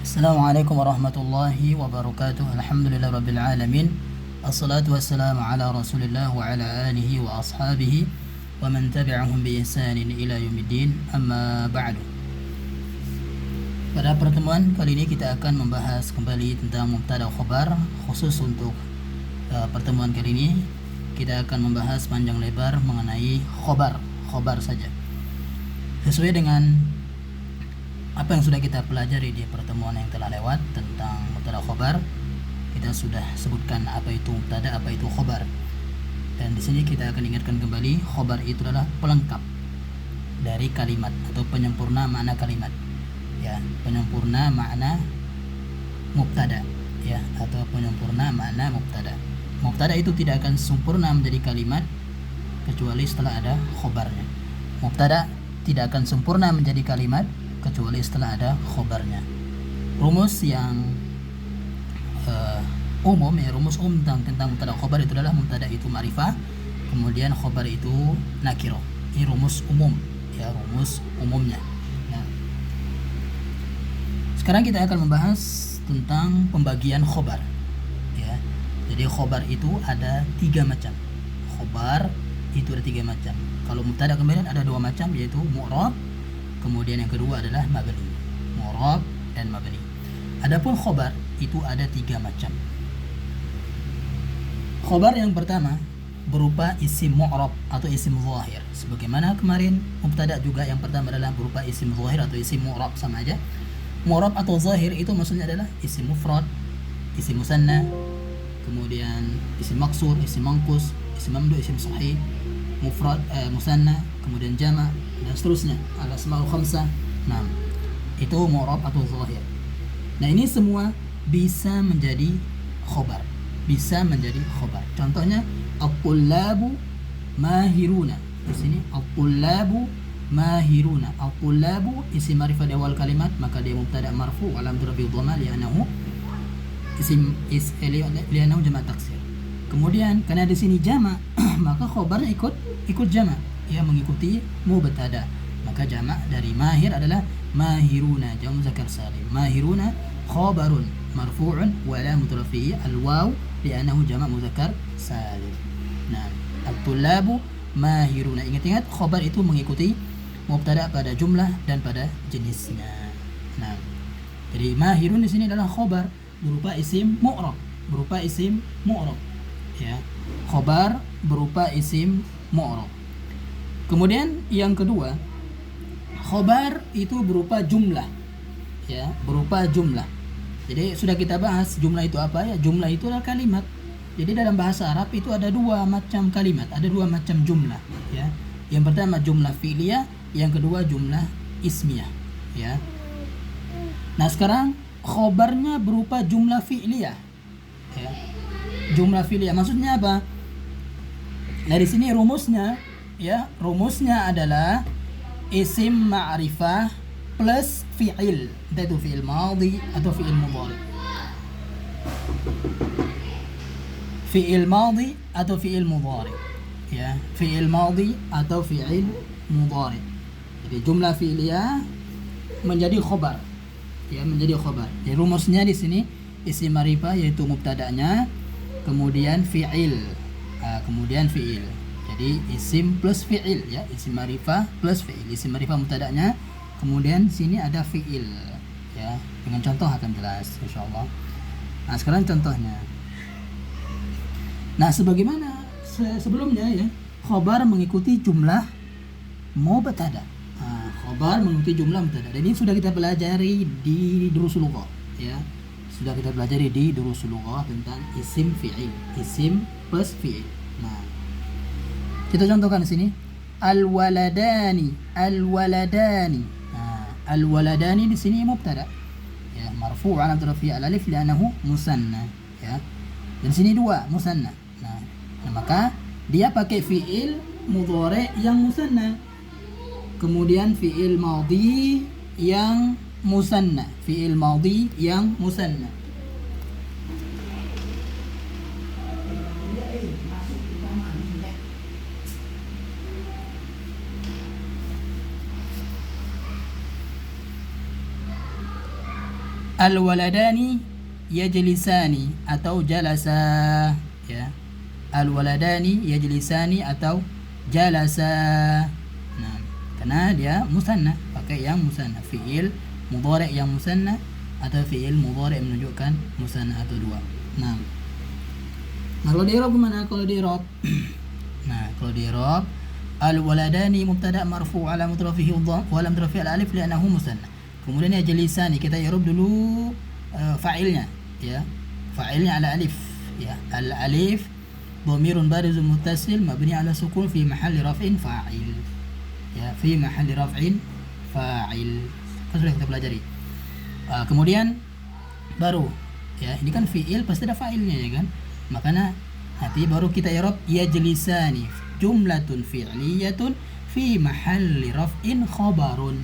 Assalamualaikum warahmatullahi wabarakatuh. Alhamdulillah rabbil alamin. Assalatu wassalamu ala Rasulillah wa ala alihi wa ashabihi wa man tabi'ahum bi ihsanin ila yaumiddin. Amma ba'du. Pada pertemuan kali ini kita akan membahas kembali tentang mubtada khabar. Khusus untuk pertemuan kali ini kita akan membahas panjang lebar mengenai khabar saja. Sesuai dengan apa yang sudah kita pelajari di pertemuan yang telah lewat tentang mubtada khabar, kita sudah sebutkan apa itu mubtada, apa itu khabar. Dan di sini kita akan ingatkan kembali, khabar itu adalah pelengkap dari kalimat atau penyempurna makna kalimat. Ya, penyempurna makna mubtada, ya, atau penyempurna makna mubtada. Mubtada itu tidak akan sempurna menjadi kalimat kecuali setelah ada khabarnya. Mubtada tidak akan sempurna menjadi kalimat kecuali setelah ada khobarnya. Rumus yang umum, ya, rumus umum tentang mubtada khobar itu adalah mubtada itu ma'rifah, kemudian khobar itu nakiro. Ini rumus umum, ya, rumus umumnya. Nah, sekarang kita akan membahas tentang pembagian khobar, ya. Jadi khobar itu ada 3 macam. Khobar itu ada 3 macam. Kalau mubtada kemudian ada 2 macam, yaitu mu'rab, kemudian yang kedua adalah mabni, mu'rab dan mabni. Adapun khobar itu ada 3 macam. Khobar yang pertama berupa isim mu'rab atau isim zahir. Sebagaimana kemarin mubtada juga yang pertama adalah berupa isim zahir atau isim mu'rab, sama aja. Mu'rab atau zahir itu maksudnya adalah isim mufrad, isim musanna, kemudian isim maksur, isim mangkus, isim mamdu, isim sahih, mufrad, musanna, kemudian jama' dan seterusnya, al-asmaul khamsah. Nah, itu mu'rab atau zahir. Nah, ini semua bisa menjadi khobar, bisa menjadi khobar. Contohnya at-tullabu mahiruna. Di sini at-tullabu mahiruna. At-tullabu isim ma'rifah di awal kalimat, maka dia mubtada marfu alam turabi dhamma li'annahu li'annahu jama' taksir. Kemudian karena di sini jama' maka khobarnya ikut jama', ya, mengikuti mubtada. Maka jamak dari mahir adalah mahiruna, jamak muzakkar salim. Mahiruna khabarun marfu'un wa alamatu rafi'i al-waw li'annahu jamak muzakkar salim. Nah, at-tullabu mahiruna. Ingat-ingat, khabar itu mengikuti mubtada pada jumlah dan pada jenisnya. Nah, jadi mahirun di sini adalah khabar berupa isim mu'rab, ya. Khabar berupa isim mu'rab. Kemudian yang kedua, khobar itu berupa jumlah, ya, berupa jumlah. Jadi sudah kita bahas jumlah itu apa, ya. Jumlah itu adalah kalimat. Jadi dalam bahasa Arab itu ada 2 macam kalimat, ada 2 macam jumlah, ya. Yang pertama jumlah fi'liyah, yang kedua jumlah ismiyah, ya. Nah, sekarang khobarnya berupa jumlah fi'liyah, ya. Jumlah fi'liyah maksudnya apa? Nah, di sini rumusnya, ya, rumusnya adalah isim ma'rifah plus fi'il, itu fi'il madhi atau fi'il mudhari. Fi'il madhi atau fi'il mudhari, ya, fi'il madhi atau fi'il mudhari. Jadi jumlah fi'liyah menjadi khobar, ya, menjadi khobar. Jadi rumusnya di sini isim ma'rifah yaitu mubtada'nya, kemudian fi'il, kemudian fi'il. Jadi isim plus fi'il, ya, isim ma'rifah plus fi'il. Isim ma'rifah mubtada'nya, kemudian sini ada fi'il, ya. Dengan contoh akan jelas insyaallah. Nah, sekarang contohnya. Nah, sebagaimana sebelumnya, ya, khabar mengikuti jumlah mubtada. Nah, khabar mengikuti jumlah mubtada. Dan ini sudah kita pelajari di durusul lughah, ya. Sudah kita pelajari di durusul lughah tentang isim fi'il, isim plus fi'il. Nah, kita contohkan di sini al-waladani. Nah, al-waladani di sini mubtada, ya, marfu' ala rafi' al-alif li'annahu musanna, ya. Dan sini 2 musanna. Nah, maka dia pakai fi'il mudhari yang musanna, kemudian fi'il madhi yang musanna, fi'il madhi yang musanna. Al-waladani yajlisani atau jalasa, ya. Al-waladani yajlisani atau jalasa. Nah, karena dia musanna, pakai yang musanna, fiil mudhari' yang musanna atau fiil mudhari' menunjukkan musanna atau dua. Nah, kalau di i'rab gimana kalau di i'rab? Nah, kalau di i'rab al-waladani mubtada' marfu' alamat rafihi dhamm wa lam rafi' al-alif li'annahu musanna. Kemudian yajlisani kita i'rab dulu fa'ilnya, ya. Fa'ilnya ala alif, ya. Al-alif dhamirun barizun muttasil mabni ala sukun fi mahalli raf'in fa'il. Ya, fi mahalli raf'in fa'il. Kan sudah kita pelajari. Kemudian baru, ya, ini kan fi'il pasti ada fa'ilnya, ya kan? Makanya nanti baru kita i'rab yajlisani jumlatun fi'liyatun fi mahalli raf'in khabarun.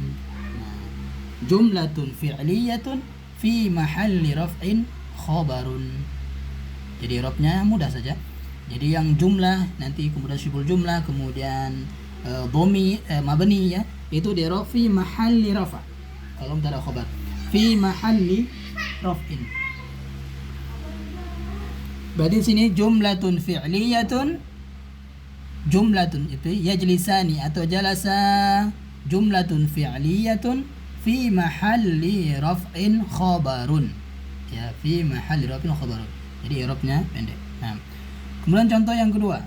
Jumlatun fi'liyatun fi mahalli raf'in khabarun. Jadi i'rabnya mudah saja. Jadi yang jumlah nanti kemudian syibul jumlah kemudian mabni, ya, itu di i'rab fi mahalli rafa'. Kalau mubtada khabar fi mahalli raf'in. Berarti sini jumlatun fi'liyatun, jumlatun itu yajlisani atau jalasa, jumlatun fi'liyatun fi mahalli raf'in khabarun, ya, fi mahalli raf'in khabarun. Jadi i'rabnya pendek. Nah, kemudian contoh yang kedua,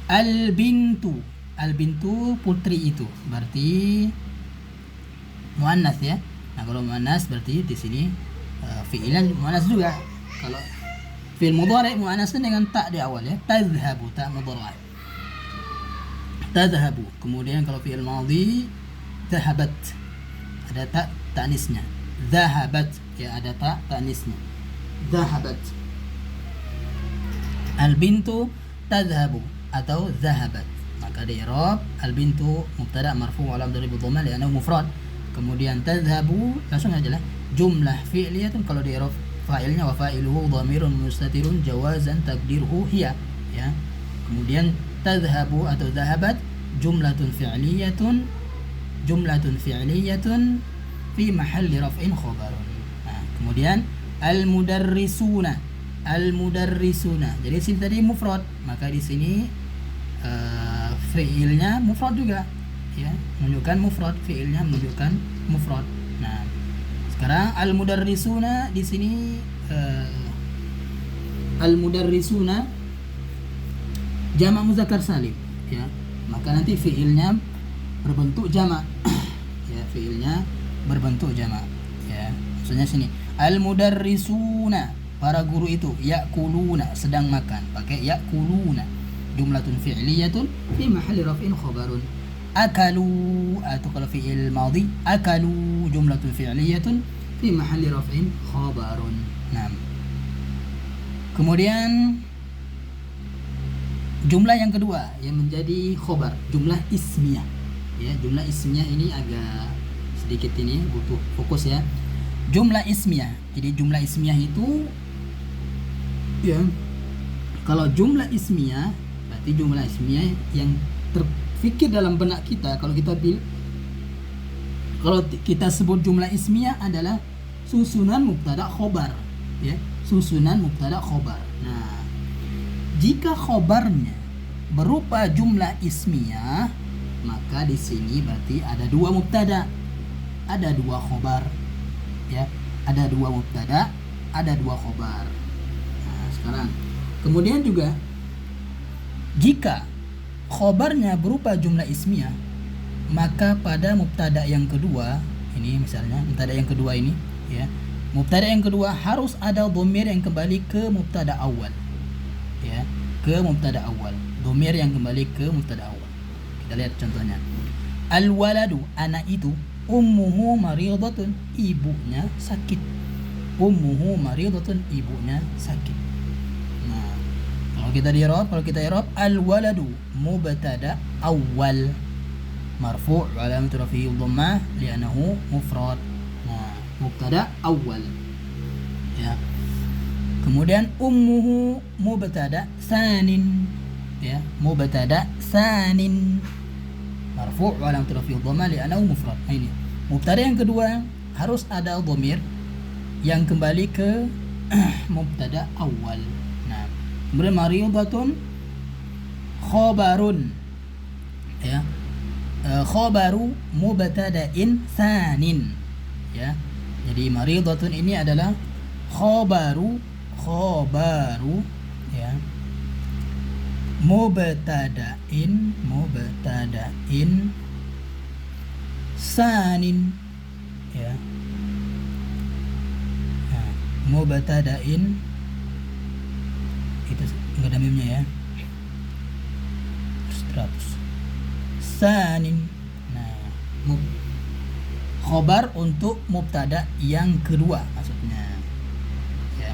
al-bintu. Al-bintu putri itu berarti muannas, ya. Nah, kalau muannas berarti di sini fi'ilan muannas juga. Kalau fi'il mudhari' muannas dengan ta di awal, ya. Tadhhabu, ta mudhari'. Tadhhabu. Kemudian kalau fi'il madhi dhahabat, ada ta ta'nisnya. Dhahabat, ya, ada ta ta'nisnya. Dhahabat. Al-bintu tadhhabu atau dhahabat. Maka di i'rab al-bintu mubtada' marfu' wa lam dharib dhamma li'annahu mufrad. Kemudian tadhhabu langsung aja lah jumlah fi'liyatun. Kalau di i'rab fa'ilnya wa fa'iluhu dhamirun mustatirun jawazan taqdiruhu hiya, ya. Kemudian tadhhabu atau dhahabat jumlatun fi'liyatun fi mahalli raf'in khabarun. Nah, kemudian al-mudarrisuna. Jadi sini tadi mufrad, maka di sini fi'ilnya mufrad juga, ya, menunjukkan mufrad, fi'ilnya menunjukkan mufrad. Nah, sekarang al-mudarrisuna di sini al-mudarrisuna jamak muzakkar salim, ya. Maka nanti fi'ilnya berbentuk jamak. Ya, fi'ilnya berbentuk jamak, ya. Maksudnya sini al-mudarrisuna, para guru itu, ya'kuluna, sedang makan, pakai ya'kuluna. Jumlatun fi'liyatun fi mahalli raf'in khabarun. Akalu atau kalau fi'il madhi akalu jumlatun fi'liyatun fi mahalli raf'in khabarun. Nah, kemudian jumlah yang kedua yang menjadi khobar, jumlah ismiyah, ya. Jumlah ismiyah ini agak sedikit ini butuh fokus, ya. Jumlah ismiyah. Jadi jumlah ismiyah itu, ya, kalau jumlah ismiyah berarti jumlah ismiyah yang terfikir dalam benak kita. Kalau kita sebut jumlah ismiyah adalah susunan mubtada khobar, ya, susunan mubtada khobar. Nah, jika khobarnya berupa jumlah ismiyah, maka di sini berarti ada dua mubtada, ada dua khobar, ya, ada dua mubtada, ada dua khobar. Nah, sekarang kemudian juga jika khobarnya berupa jumlah ismiyah, maka pada mubtada yang kedua ini, misalnya mubtada yang kedua ini, ya, mubtada yang kedua harus ada dhamir yang kembali ke mubtada awal, ya, ke mubtada awal, dhamir yang kembali ke mubtada awal. Kita lihat contohnya. Al-waladu, anak itu, ummuhu maridatun, ibunya sakit. Ummuhu maridatun, ibunya sakit. Nah, kalau kita i'rab al-waladu mubtada awal marfu' wa alamat rafihi dhammah li'annahu mufrad. Nah, mubtada awal, ya. Kemudian ummuhu mubtada sanin, ya, mubtada sanin marfu' wa alamat rafihi dhammah li'annahu mufrad. Nah, ini mubtada yang kedua harus ada dhamir yang kembali ke mubtada awal. Nah, kemudian maridatun khabarun, ya, khabaru mubtada'in tsanin, ya. Jadi maridatun ini adalah khabaru ya, mubtada'in tsanin, ya. Nah, mubtada'in itu enggak ada mimnya ya, 100 tsanin. Nah, khobar untuk mubtada yang kedua maksudnya. Ya,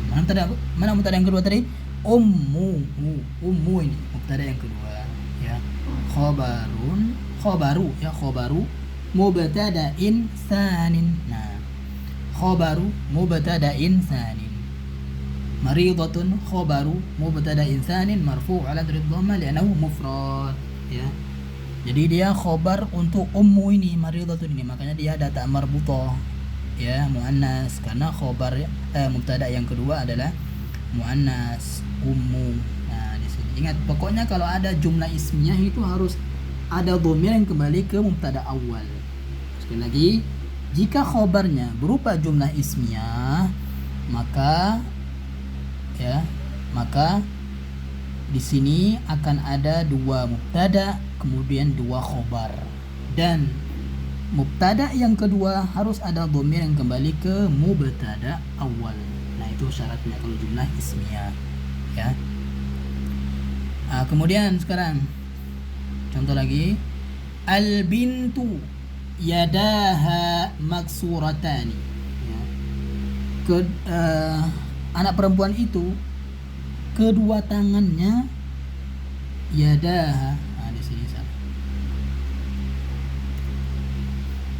mana mubtada yang kedua tadi? Ummu ini mubtada yang kedua, ya. Khobaru ya, khobaru mubtada'in tsanin. Nah, khobaru mubtada'in tsanin. Maridatun khobaru mubtada'in tsanin marfu' ala dhamma li'annahu mufrad, ya. Jadi dia khobar untuk ummu ini, maridatun ini, makanya dia ada ta marbutah, ya, muannas, karena khobar mubtada yang kedua adalah muannas, ummu. Nah, di sini ingat, pokoknya kalau ada jumlah ismiyah itu harus ada dhamir yang kembali ke mubtada awal. Sekali lagi, jika khobarnya berupa jumlah ismiyah, maka di sini akan ada dua mubtada kemudian dua khobar, dan mubtada yang kedua harus ada dhamir yang kembali ke mubtada awal. Nah, itu syaratnya kalau jumlah ismiyah, ya. Kemudian sekarang contoh lagi, al bintu yadaha maksuratani, ya. Anak perempuan itu kedua tangannya yadaha, di sini salah.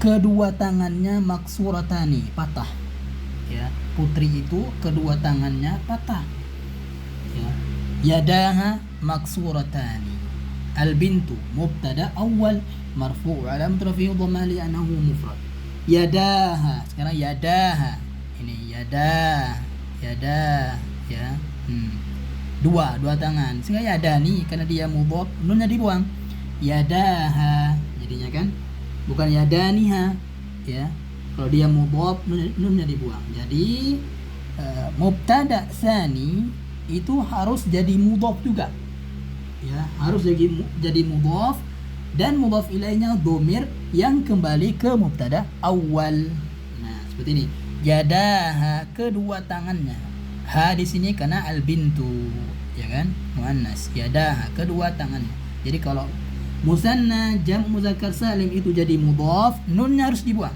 Kedua tangannya maksuratani, patah, ya. Putri itu kedua tangannya patah, ya. Yadaha maksuratani. Al bintu mubtada awal marfu' alamat rafi'i dhamma li'annahu mufrad. Yadaha, sekarang yadaha ini yada, ya. Dua tangan, sehingga yadani karena dia mudhaf, nunnya dibuang, yadaha jadinya kan, bukan yadaniha, ya. Kalau dia mudhaf, nunnya dibuang. Jadi mubtada tsani itu harus jadi mudhaf juga, ya, harus jadi mudhaf, dan mudhaf ilaihnya dhamir yang kembali ke mubtada awal. Nah, seperti ini, yadaha kedua tangannya, ha di sini karena al bintu, ya kan, muannas, yadaha kedua tangannya. Jadi kalau musanna jam' muzakkar salim itu jadi mudhaf, nunnya harus dibuang.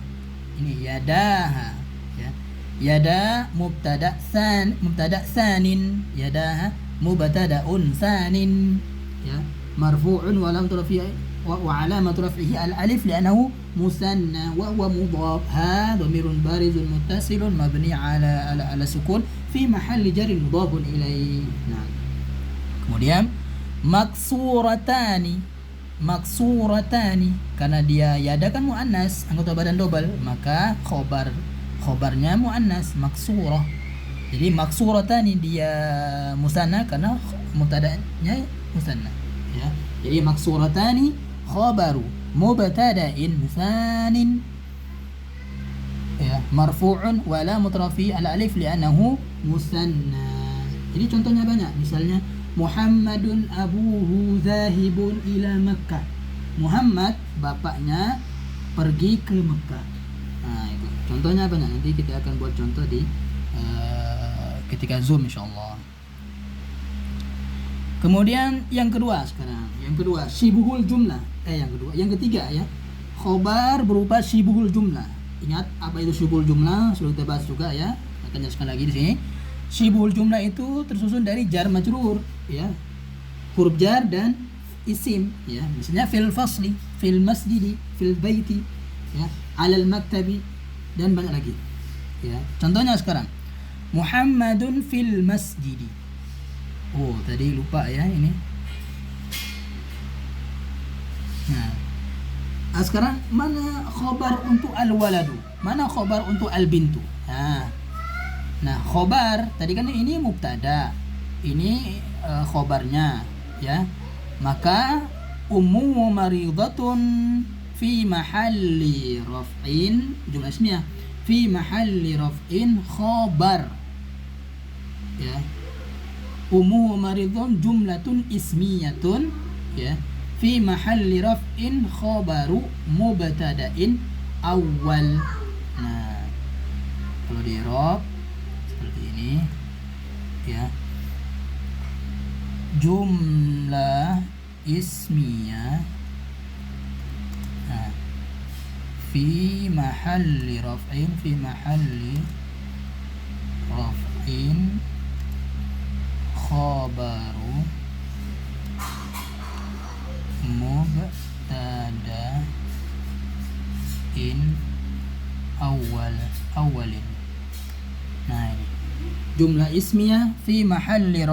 Ini yadaha, ya. Yada mubtada tsanin, yadaha mubtada'un tsanin, ya, marfu'un wa alamat raf'ihi al alif li'annahu musanna wa huwa mudhaf. Ha dhamirun barizun muttasilun mabni ala sukun fi mahalli jarrin mudhafun ilaih. Nah, kemudian maksuratani karena dia yada kan muannas, anggota badan dobel, maka khobarnya muannas maksurah. Jadi maksuratani dia musanna karena mubtada'nya musanna, ya. Jadi maksuratani khabaru mubtada'in tsanin, ya, marfu'un wa la mutrafi al alif li'annahu musanna. Jadi contohnya banyak, misalnya Muhammadun abuhu zahibun ila Makkah. Muhammad bapaknya pergi ke Mekah. Nah, itu contohnya banyak. Nanti kita akan buat contoh di ketika Zoom insyaallah. Kemudian yang kedua sekarang, syibuhul jumlah. Yang ketiga ya, khobar berupa syibuhul jumlah. Ingat apa itu syibuhul jumlah? Sudah kita bahas juga ya. Akan jelaskan lagi di sini. Syibuhul jumlah itu tersusun dari jar majrur, ya, huruf jar dan isim, ya. Misalnya fil fasli, fil masjidi, fil baiti, ya, alal maktabi, dan banyak lagi, ya. Contohnya sekarang Muhammadun fil masjidi. Oh, tadi lupa ya ini. Nah, sekarang mana khobar untuk al waladu? Mana khobar untuk al-bintu? Nah, khobar tadi kan ini mubtada, ini khobarnya, ya. Maka ummu maridatun fi mahalli raf'in, jumlah ismiyah, fi mahalli raf'in khobar, ya. Ummu maridun jumlatun ismiyatun, ya, fi mahalli raf'in khobaru mubtada'in awal. Nah, kalau di i'rab seperti ini, ya. Jumlah ismiyah, nah, fi mahalli raf'in, fi mahalli raf'in khabaru mubtada'in awalin. Nah, ini jumlah ismiyah fi mahalli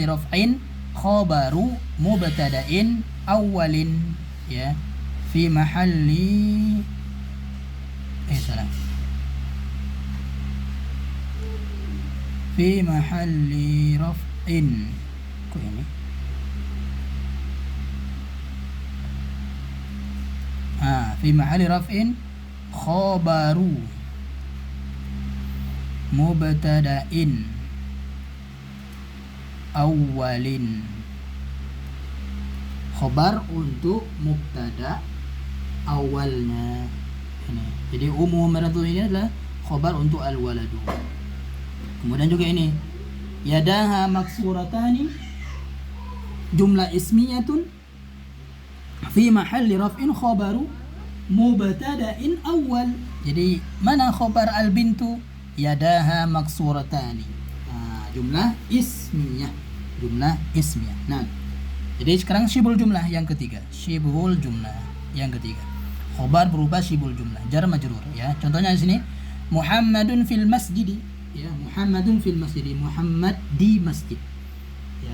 raf'in khabaru mubtada'in awalin, ya. Fi mahalli fi mahalli raf'in, kok ini fi mahalli raf'in khabaru mubtada'in awalin. Khobar untuk mubtada awalnya ini. Jadi umum meratu ini adalah khobar untuk al-waladu. Kemudian juga ini yadaha maksuratani, jumlah ismiyatun fi mahalli raf'in khabaru mubtada'in awal. Jadi mana khobar al-bintu? Yadaha maksuratani, jumlah ismiyah, Nah, jadi sekarang syibul jumlah yang ketiga, khobar berubah syibul jumlah, jar majrur, ya. Contohnya di sini Muhammadun fil masjidi, ya. Muhammadun fil masjidi, Muhammad di masjid, ya.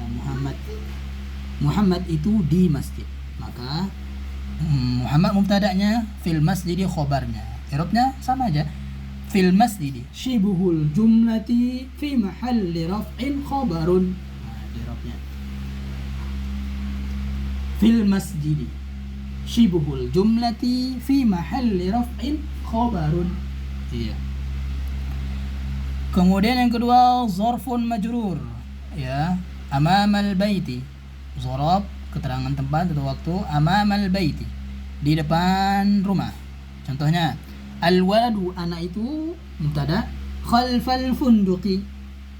Muhammad itu di masjid. Maka Muhammad mubtada'nya, fil masjidi khobarnya. I'rabnya sama aja, fil masjidi syibhul jumlati fi mahalli raf'in khabarun. I'rabnya fil masjidi syibhul jumlati fi mahalli raf'in khabarun, iya. Kemudian yang kedua zarfun majrur, ya. Amamal baiti, zarab keterangan tempat atau waktu, amamal baiti di depan rumah. Contohnya al-waladu, anak itu mubtada, khalfal funduqi,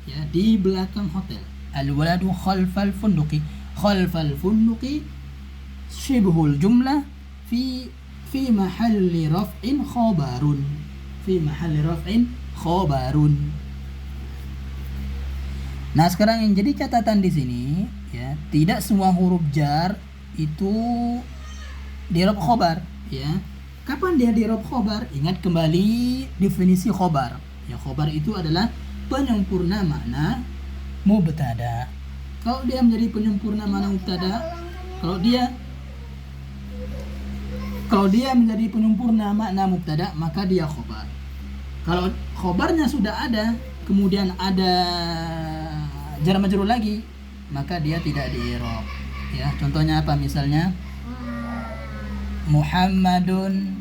ya, di belakang hotel. Al-waladu khalfal funduqi syibhul jumlah fi mahalli raf'in khabarun. Nah, sekarang yang jadi catatan di sini, ya, tidak semua huruf jar itu di i'rab khobar, ya. Kapan dia di i'rab khobar? Ingat kembali definisi khobar. Ya, khobar itu adalah penyempurna makna mubtada. Kalau dia menjadi penyempurna makna mubtada, kalau dia menjadi penyempurna makna mubtada, maka dia khobar. Kalau khobarnya sudah ada, kemudian ada jar majrur lagi, maka dia tidak di i'rab, ya. Contohnya apa? Misalnya Muhammadun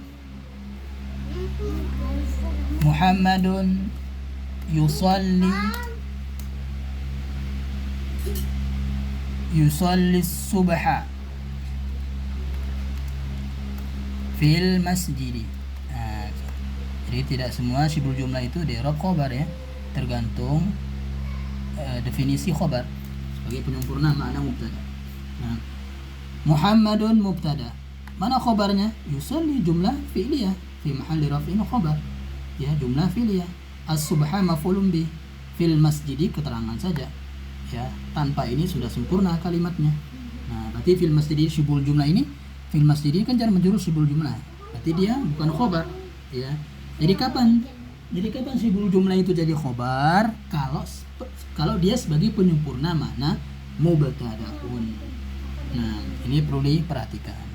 yusalli subha fil masjidi. Nah, jadi tidak semua syibul jumlah itu di i'rab khobar, ya. Tergantung definisi khobar sebagai penyempurna makna mubtada. Nah, Muhammadun mubtada, mana khobarnya? Yusalli jumlah fi'liyah fi mahalli raf'in khobar, ya, jumlah fi'liyah. As-subha maf'ulun bih, fil masjidi keterangan saja, ya. Tanpa ini sudah sempurna kalimatnya. Nah, berarti fil masjidi syibul jumlah ini, fil masjidi kan jar majrur syibul jumlah, berarti dia bukan khobar, ya. Jadi kapan syibul jumlah itu jadi khobar? Kalau dia sebagai penyempurna makna mubtada'un. Nah, ini perlu diperhatikan.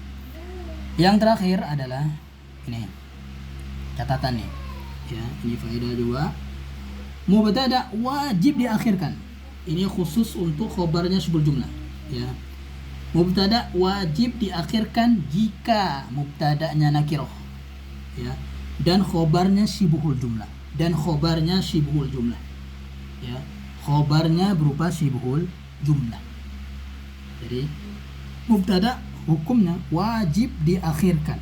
Yang terakhir adalah ini catatan nih ya, ini faedah juga. Mubtada wajib diakhirkan. Ini khusus untuk khobarnya syibhul jumlah ya. Mubtada wajib diakhirkan jika mubtada'nya nakirah ya, dan khobarnya syibhul jumlah, dan khobarnya syibhul jumlah ya, khobarnya berupa syibhul jumlah. Jadi mubtada hukumnya wajib diakhirkan,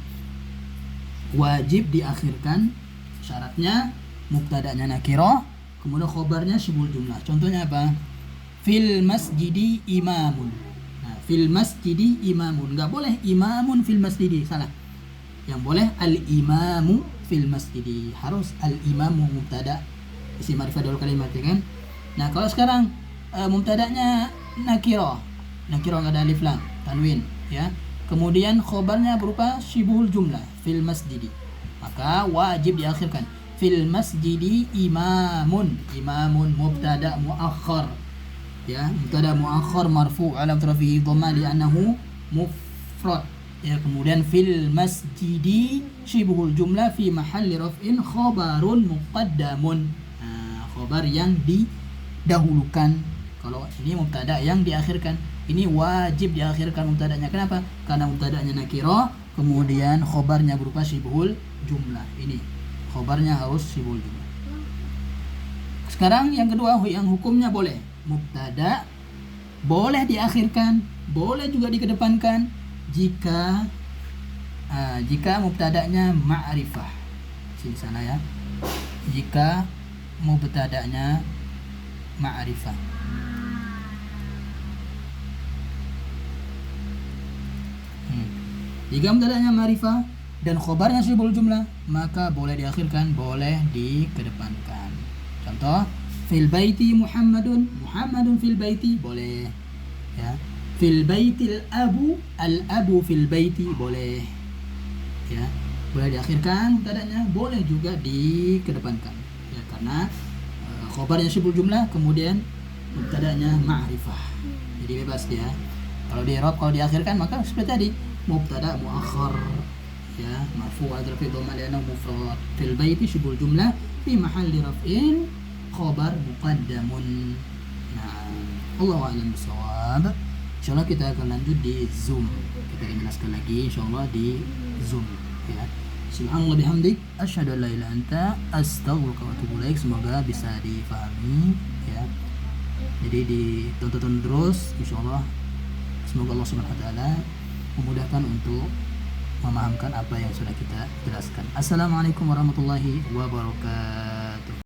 wajib diakhirkan. Syaratnya mubtada'nya nakirah, kemudian khobarnya syibhul jumlah. Contohnya apa? Fil masjidi imamun. Nah, fil masjidi imamun, nggak boleh imamun fil masjidi, salah. Yang boleh al imamu fil masjidi, harus al imamu mubtada isim ma'rifah dahulu kalimat ya kan. Nah kalau sekarang mubtada'nya nakirah, nakirah nggak ada alif lam tanwin ya, kemudian khobarnya berupa syibhul jumlah fil masjidi, maka wajib diakhirkan. Fil masjidi imamun, imamun mubtada muakhar ya, mubtada muakhar marfu' alam rafi'i dhamma li'annahu mufrad ya. Kemudian fil masjidi syibhul jumlah fi mahalli raf'in khabarun muqaddamun. Nah, khabar yang didahulukan. Kalau ini mubtada yang diakhirkan, ini wajib diakhirkan mubtadanya. Kenapa? Karena mubtadanya nakirah, kemudian khabarnya berupa syibhul jumlah. Ini khabarnya harus syibhul jumlah. Sekarang yang kedua, yang hukumnya boleh. Mubtada boleh diakhirkan, boleh juga dikedepankan jika mubtada'nya ma'rifah. Sini sana ya. Jika mubtada'nya ma'rifah. Jika mubtada'nya ma'rifah dan khobarnya syibhul jumlah, maka boleh diakhirkan, boleh dikedepankan. Contoh, fil baiti Muhammadun, Muhammadun fil baiti, boleh ya. Fil baitil abu, al abu fil baiti, boleh ya, boleh diakhirkan mubtada'nya, boleh juga dikedepankan ya, karena khobarnya syibhul jumlah, kemudian mubtada'nya ma'rifah, jadi bebas dia. Kalau di i'rab, kalau diakhirkan maka seperti tadi, mubtada muakhar ya, marfu' al rafi' dhamma li'annahu mufrad. Fil baiti syibhul jumlah fi mahalli raf'in khabar muqaddamun. Nah, Allahu a'lam bishawab. Insyaallah kita akan lanjut di Zoom. Kita akan jelaskan lagi insyaallah di Zoom ya. Subhanallah bihamdik asyhadu an la ilaha illa anta astaghfiruka wa atubu ilaik. Semoga bisa difahami ya. Jadi ditonton terus insyaallah. Semoga Allah Subhanahu wa taala memudahkan untuk memahamkan apa yang sudah kita jelaskan. Assalamualaikum warahmatullahi wabarakatuh.